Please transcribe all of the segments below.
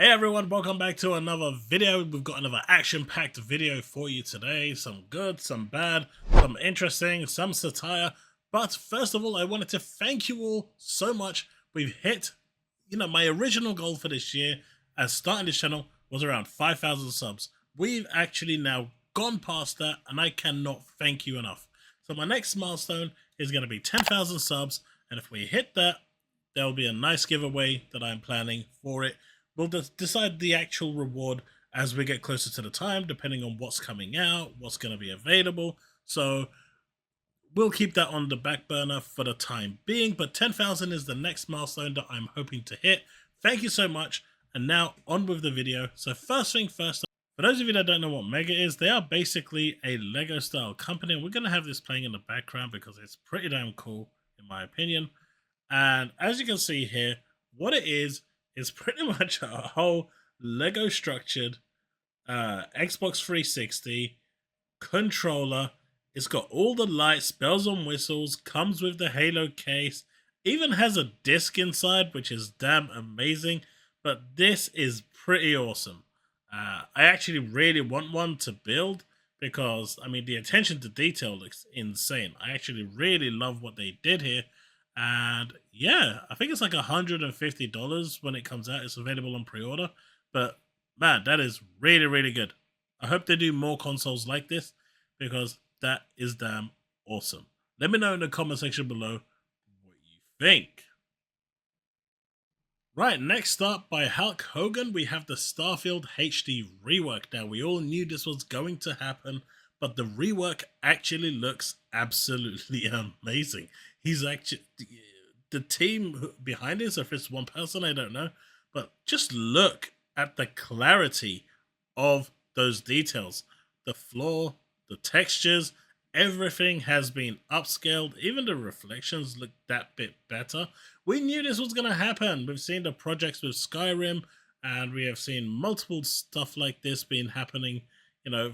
Hey everyone, welcome back to another video. We've got another action-packed video for you today. Some good, some bad, some interesting, some satire. But first of all, I wanted to thank you all so much. We've hit, my original goal for this year as starting this channel was around 5,000 subs. We've actually now gone past that and I cannot thank you enough. So my next milestone is going to be 10,000 subs. And if we hit that, there will be a nice giveaway that I'm planning for it. We'll decide the actual reward as we get closer to the time, depending on what's coming out, what's going to be available. So we'll keep that on the back burner for the time being, but 10,000 is the next milestone that I'm hoping to hit. Thank you so much, and now on with the video. So first thing first, for those of you that don't know what Mega is, they are basically a Lego style company, and we're going to have this playing in the background because it's pretty damn cool, in my opinion. And as you can see here, what it is pretty much a whole Lego structured Xbox 360 controller. It's got all the lights, bells and whistles, comes with the Halo case, even has a disc inside, which is damn amazing. But this is pretty awesome. I actually really want one to build because, I mean, the attention to detail looks insane. I actually really love what they did here. And yeah, I think it's like $150 when it comes out. It's available on pre-order. But man, that is really, really good. I hope they do more consoles like this because that is damn awesome. Let me know in the comment section below what you think. Right, next up by Hulk Hogan, we have the Starfield HD Rework. Now, we all knew this was going to happen, but the rework actually looks absolutely amazing. He's actually, the team behind this, if it's one person, I don't know, but just look at the clarity of those details. The floor, the textures, everything has been upscaled. Even the reflections look that bit better. We knew this was going to happen. We've seen the projects with Skyrim, and we have seen multiple stuff like this being happening,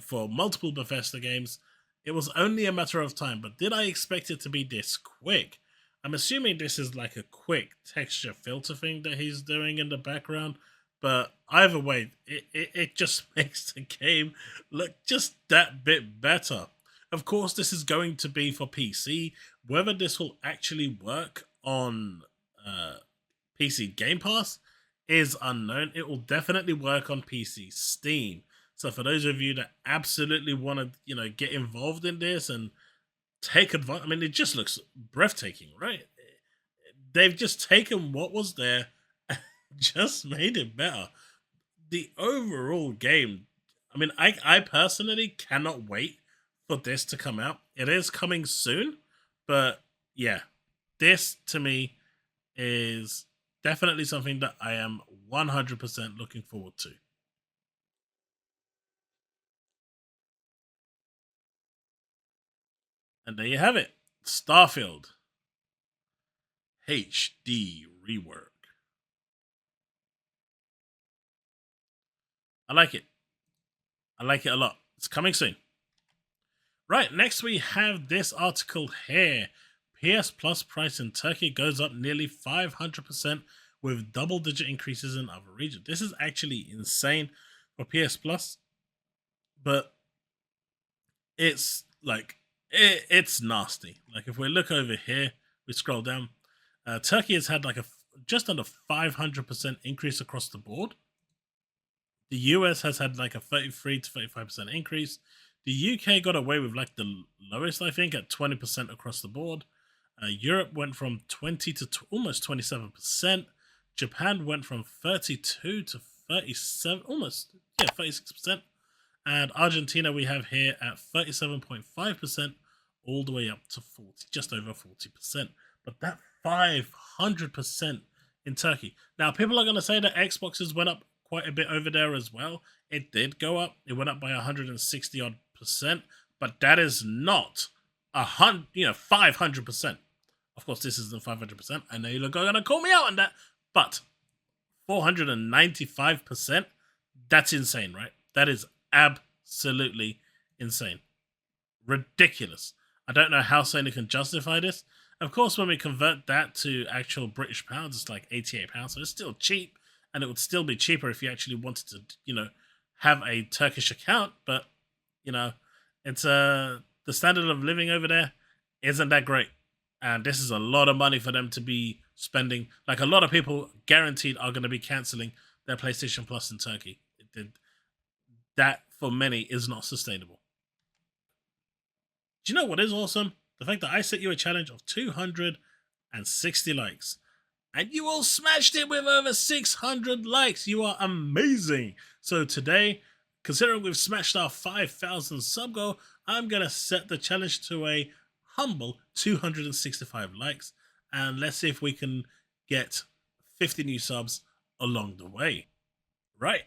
for multiple Bethesda games. It was only a matter of time, but did I expect it to be this quick? I'm assuming this is like a quick texture filter thing that he's doing in the background, but either way, it just makes the game look just that bit better. Of course, this is going to be for PC. Whether this will actually work on PC Game Pass is unknown. It will definitely work on PC Steam. So for those of you that absolutely want to, get involved in this and take advantage, I mean, it just looks breathtaking, right? They've just taken what was there and just made it better. The overall game, I mean, I personally cannot wait for this to come out. It is coming soon, but yeah, this to me is definitely something that I am 100% looking forward to. And there you have it, Starfield HD Rework. I like it. I like it a lot. It's coming soon. Right, next we have this article here. PS Plus price in Turkey goes up nearly 500% with double-digit increases in other regions. This is actually insane for PS Plus, but it's like, it's nasty. Like if we look over here, we scroll down, Turkey has had like a just under 500% increase across the board. The US has had like a 33 to 35% increase. The UK got away with like the lowest, I think, at 20% across the board. Europe went from 20 to almost 27%. Japan went from 32 to 37, almost, 36%. And Argentina we have here at 37.5%, all the way up to 40, just over 40%. But that 500% in Turkey. Now, people are going to say that Xboxes went up quite a bit over there as well. It did go up. It went up by 160 odd percent, but that is not 500%. Of course, this isn't 500%. I know you're going to call me out on that, but 495%. That's insane, right? That is absolutely insane. Ridiculous. I don't know how Sony can justify this. Of course, when we convert that to actual British pounds, it's like £88, so it's still cheap. and it would still be cheaper if you actually wanted to, have a Turkish account. But it's the standard of living over there isn't that great, and this is a lot of money for them to be spending. Like, a lot of people guaranteed are going to be canceling their PlayStation Plus in Turkey. That for many is not sustainable. Do you know what is awesome? The fact that I set you a challenge of 260 likes. And you all smashed it with over 600 likes. You are amazing. So today, considering we've smashed our 5,000 sub goal, I'm going to set the challenge to a humble 265 likes. And let's see if we can get 50 new subs along the way. Right,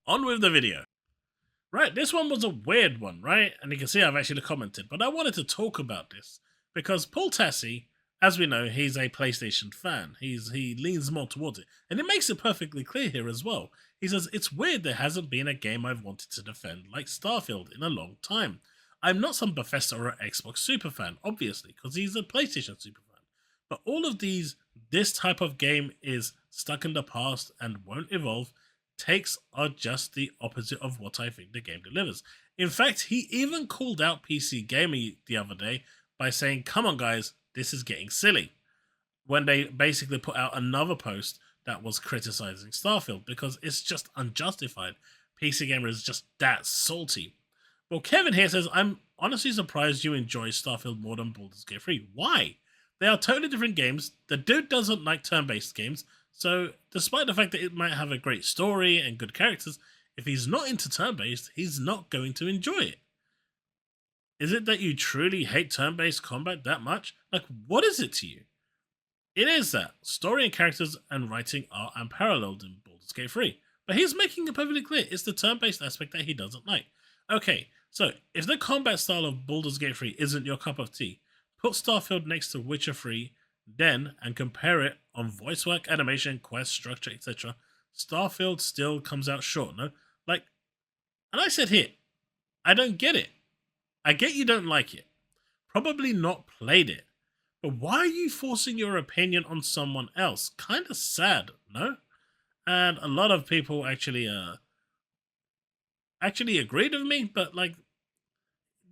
on with the video. Right, this one was a weird one, right? And you can see I've actually commented, but I wanted to talk about this because Paul Tassi, as we know, he's a PlayStation fan. He leans more towards it. And it makes it perfectly clear here as well. He says, it's weird there hasn't been a game I've wanted to defend like Starfield in a long time. I'm not some Bethesda or Xbox super fan, obviously, because he's a PlayStation super fan. But all of this type of game is stuck in the past and won't evolve. Takes are just the opposite of what I think the game delivers. In fact, he even called out PC Gamer the other day by saying, come on guys, this is getting silly, when they basically put out another post that was criticizing Starfield because it's just unjustified. PC Gamer is just that salty. Well, Kevin here says, I'm honestly surprised you enjoy Starfield more than Baldur's Gate 3. Why? They are totally different games. The dude doesn't like turn-based games, so despite the fact that it might have a great story and good characters, if he's not into turn-based, he's not going to enjoy it. Is it that you truly hate turn-based combat that much? Like, what is it to you? It is that story and characters and writing are unparalleled in Baldur's Gate 3. But he's making it perfectly clear it's the turn-based aspect that he doesn't like. Okay, so if the combat style of Baldur's Gate 3 isn't your cup of tea, put Starfield next to Witcher 3, then, and compare it on voice work, animation, quest, structure, etc. Starfield still comes out short, no? Like, and I said here, I don't get it. I get you don't like it. Probably not played it. But why are you forcing your opinion on someone else? Kind of sad, no? And a lot of people actually agreed with me, but like,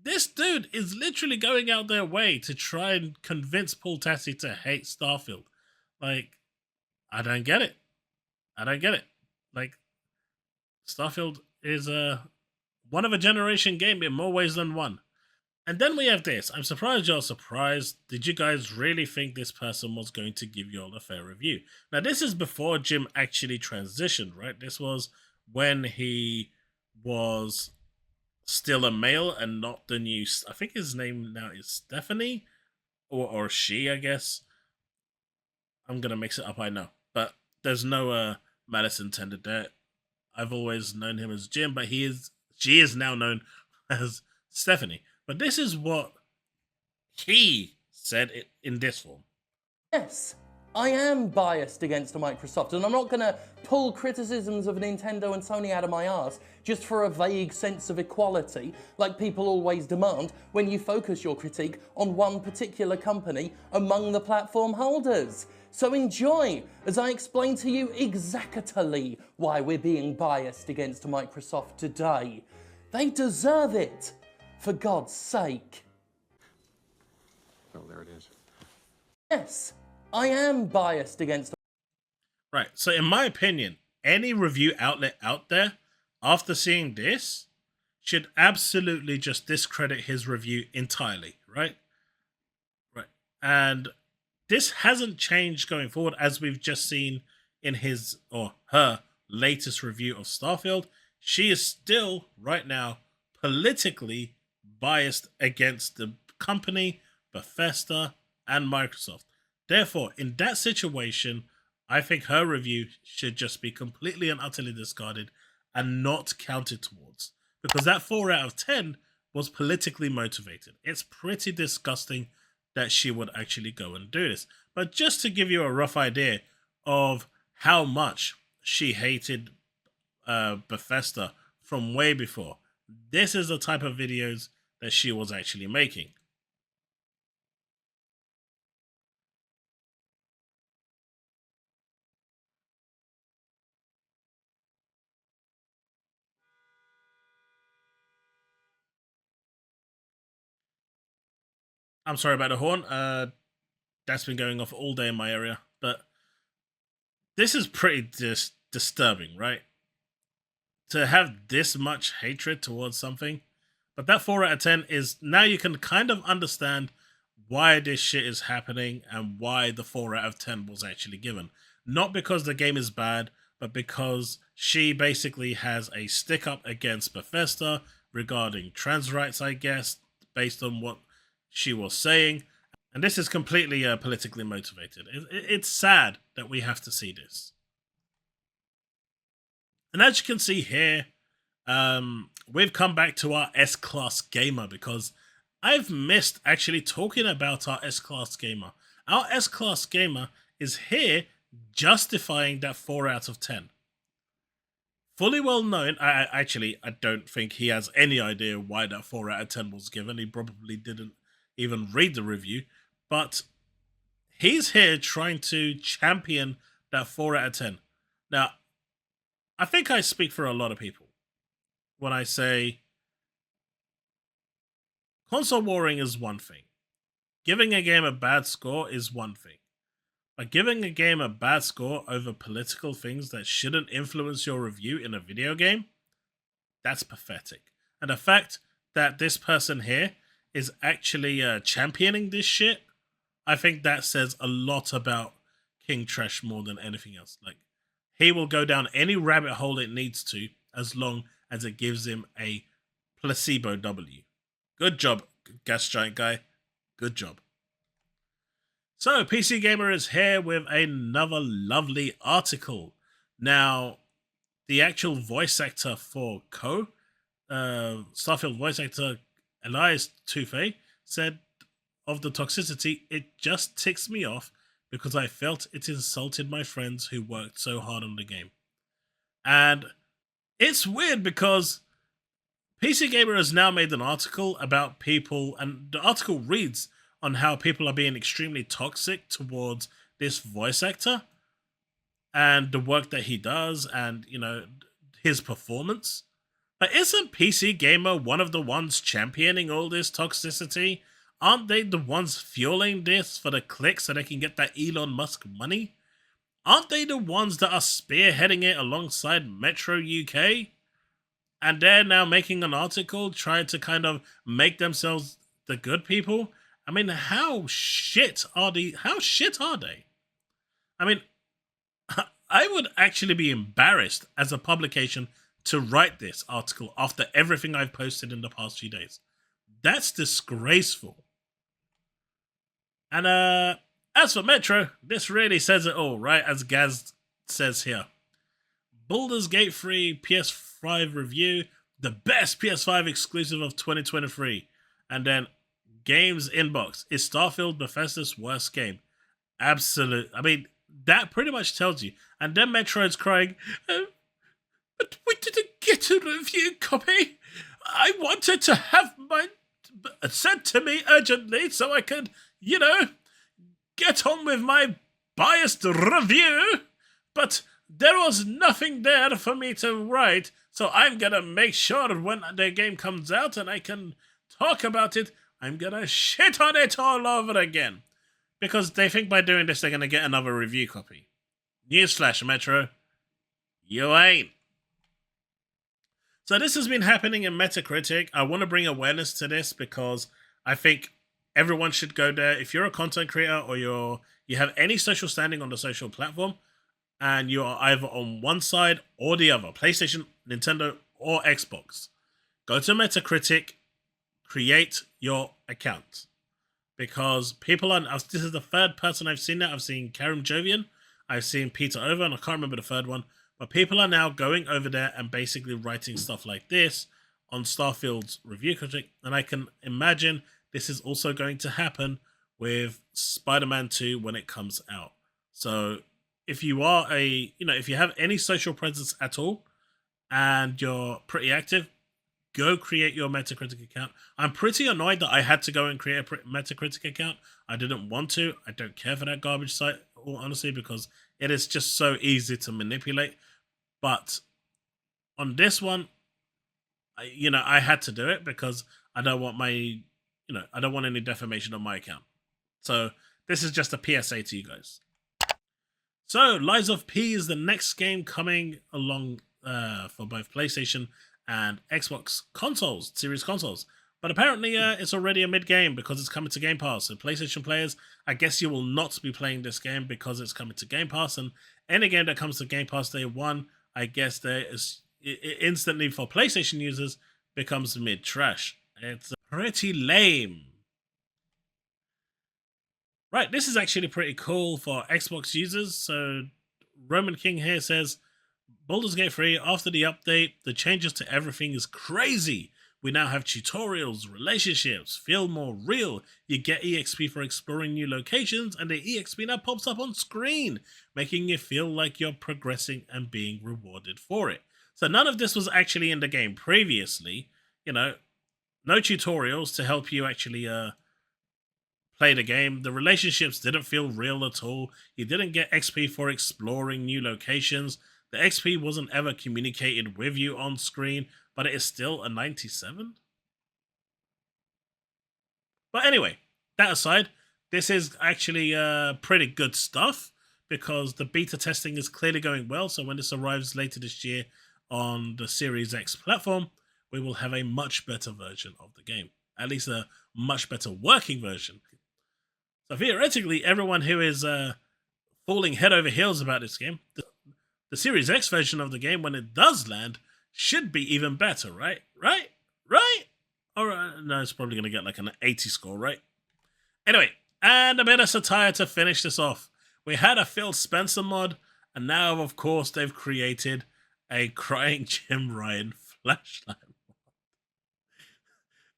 this dude is literally going out their way to try and convince Paul Tassi to hate Starfield. Like, I don't get it. I don't get it. Like, Starfield is a one of a generation game in more ways than one. And then we have this. I'm surprised you're surprised. Did you guys really think this person was going to give you all a fair review? Now, this is before Jim actually transitioned, right? This was when he was still a male and not the new... I think his name now is Stephanie? Or she, I guess. I'm going to mix it up, I know. But there's no malice intended there. I've always known him as Jim, but she is now known as Stephanie. But this is what he said in this form. Yes, I am biased against Microsoft, and I'm not going to pull criticisms of Nintendo and Sony out of my arse just for a vague sense of equality, like people always demand when you focus your critique on one particular company among the platform holders. So enjoy as I explain to you exactly why we're being biased against Microsoft today. They deserve it, for God's sake. Oh, there it is. Yes, I am biased against... Right, so in my opinion, any review outlet out there, after seeing this, should absolutely just discredit his review entirely, right? Right. And this hasn't changed going forward, as we've just seen in his or her latest review of Starfield. She is still, right now, politically biased against the company, Bethesda, and Microsoft. Therefore, in that situation, I think her review should just be completely and utterly discarded and not counted towards. Because that 4 out of 10 was politically motivated. It's pretty disgusting that she would actually go and do this. But just to give you a rough idea of how much she hated Bethesda from way before, this is the type of videos that she was actually making. I'm sorry about the horn. That's been going off all day in my area. But this is pretty disturbing, right? To have this much hatred towards something. But that 4 out of 10 is now you can kind of understand why this shit is happening and why the 4 out of 10 was actually given. Not because the game is bad, but because she basically has a stick up against Bethesda regarding trans rights, I guess, based on what she was saying. And this is completely politically motivated. It's sad that we have to see this. And as you can see here, we've come back to our S-Class Gamer because I've missed actually talking about our S-Class Gamer. Our S-Class Gamer is here justifying that 4 out of 10. Fully well known, I don't think he has any idea why that 4 out of 10 was given. He probably didn't even read the review, but he's here trying to champion that 4 out of 10. Now, I think I speak for a lot of people when I say console warring is one thing. Giving a game a bad score is one thing. But giving a game a bad score over political things that shouldn't influence your review in a video game, that's pathetic. And the fact that this person here is actually championing this shit, I think that says a lot about King Trash more than anything else. Like, he will go down any rabbit hole it needs to as long as it gives him a placebo W. Good job, Gas Giant Guy. Good job. So, PC Gamer is here with another lovely article. Now, the actual voice actor for Starfield voice actor Elias Toufe, said of the toxicity, it just ticks me off because I felt it insulted my friends who worked so hard on the game. And it's weird because PC Gamer has now made an article about people, and the article reads on how people are being extremely toxic towards this voice actor and the work that he does and, you know, his performance. But isn't PC Gamer one of the ones championing all this toxicity? Aren't they the ones fueling this for the clicks so they can get that Elon Musk money? Aren't they the ones that are spearheading it alongside Metro UK? And they're now making an article trying to kind of make themselves the good people? I mean, how shit are they? I mean, I would actually be embarrassed as a publication to write this article after everything I've posted in the past few days. That's disgraceful. And as for Metro, this really says it all, right? As Gaz says here. Baldur's Gate 3 PS5 review, the best PS5 exclusive of 2023. And then Games Inbox, is Starfield Bethesda's worst game? Absolute. I mean, that pretty much tells you. And then Metroid's crying, but we didn't get a review copy. I wanted to have mine sent to me urgently so I could, you know, get on with my biased review. But there was nothing there for me to write. So I'm going to make sure when the game comes out and I can talk about it, I'm going to shit on it all over again. Because they think by doing this, they're going to get another review copy. Newsflash, Metro. You ain't. So this has been happening in Metacritic. I want to bring awareness to this because I think everyone should go there. If you're a content creator or you have any social standing on the social platform and you are either on one side or the other, PlayStation, Nintendo, or Xbox, go to Metacritic, create your account. Because people are, this is the third person I've seen that. I've seen Karim Jovian, I've seen Peter Over, and I can't remember the third one. But people are now going over there and basically writing stuff like this on Starfield's review critic. And I can imagine this is also going to happen with Spider-Man 2 when it comes out. So if you are if you have any social presence at all and you're pretty active, go create your Metacritic account. I'm pretty annoyed that I had to go and create a Metacritic account. I didn't want to. I don't care for that garbage site, honestly, because it is just so easy to manipulate. But on this one, I had to do it because I don't want my, you know, I don't want any defamation on my account. So this is just a PSA to you guys. So Lies of P is the next game coming along for both PlayStation and Xbox consoles, series consoles. But apparently it's already a mid-game because it's coming to Game Pass. So PlayStation players, I guess you will not be playing this game because it's coming to Game Pass. And any game that comes to Game Pass day one, I guess there is instantly for PlayStation users becomes mid-trash. It's pretty lame. Right, this is actually pretty cool for Xbox users. So Roman King here says, Baldur's Gate 3, after the update, the changes to everything is crazy. We now have tutorials, relationships, feel more real. You get EXP for exploring new locations, and the EXP now pops up on screen, making you feel like you're progressing and being rewarded for it. So none of this was actually in the game previously. You know, no tutorials to help you actually play the game. The relationships didn't feel real at all. You didn't get XP for exploring new locations. The XP wasn't ever communicated with you on screen, but it is still a 97. But anyway, that aside, this is actually pretty good stuff because the beta testing is clearly going well. So when this arrives later this year on the Series X platform, we will have a much better version of the game. At least a much better working version. So theoretically, everyone who is falling head over heels about this game, the Series X version of the game, when it does land, should be even better, right? Right? Or no, it's probably going to get like an 80 score, right? Anyway, and a bit of satire to finish this off. We had a Phil Spencer mod, and now, of course, they've created a Crying Jim Ryan flashlight.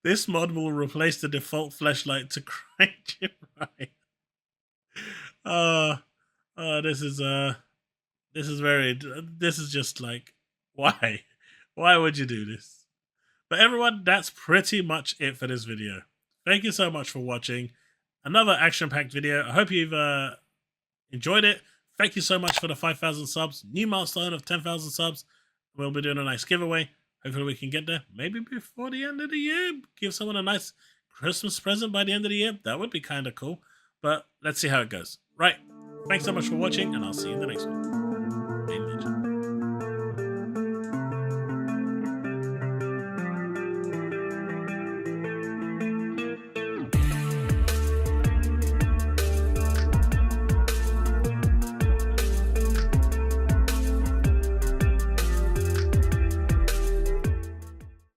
This mod will replace the default flashlight to Crying Jim Ryan. This is just like, why? Why would you do this? But everyone, that's pretty much it for this video. Thank you so much for watching. Another action-packed video. I hope you've enjoyed it. Thank you so much for the 5,000 subs. New milestone of 10,000 subs. We'll be doing a nice giveaway. Hopefully we can get there. Maybe before the end of the year. Give someone a nice Christmas present by the end of the year. That would be kind of cool. But let's see how it goes. Right. Thanks so much for watching, and I'll see you in the next one.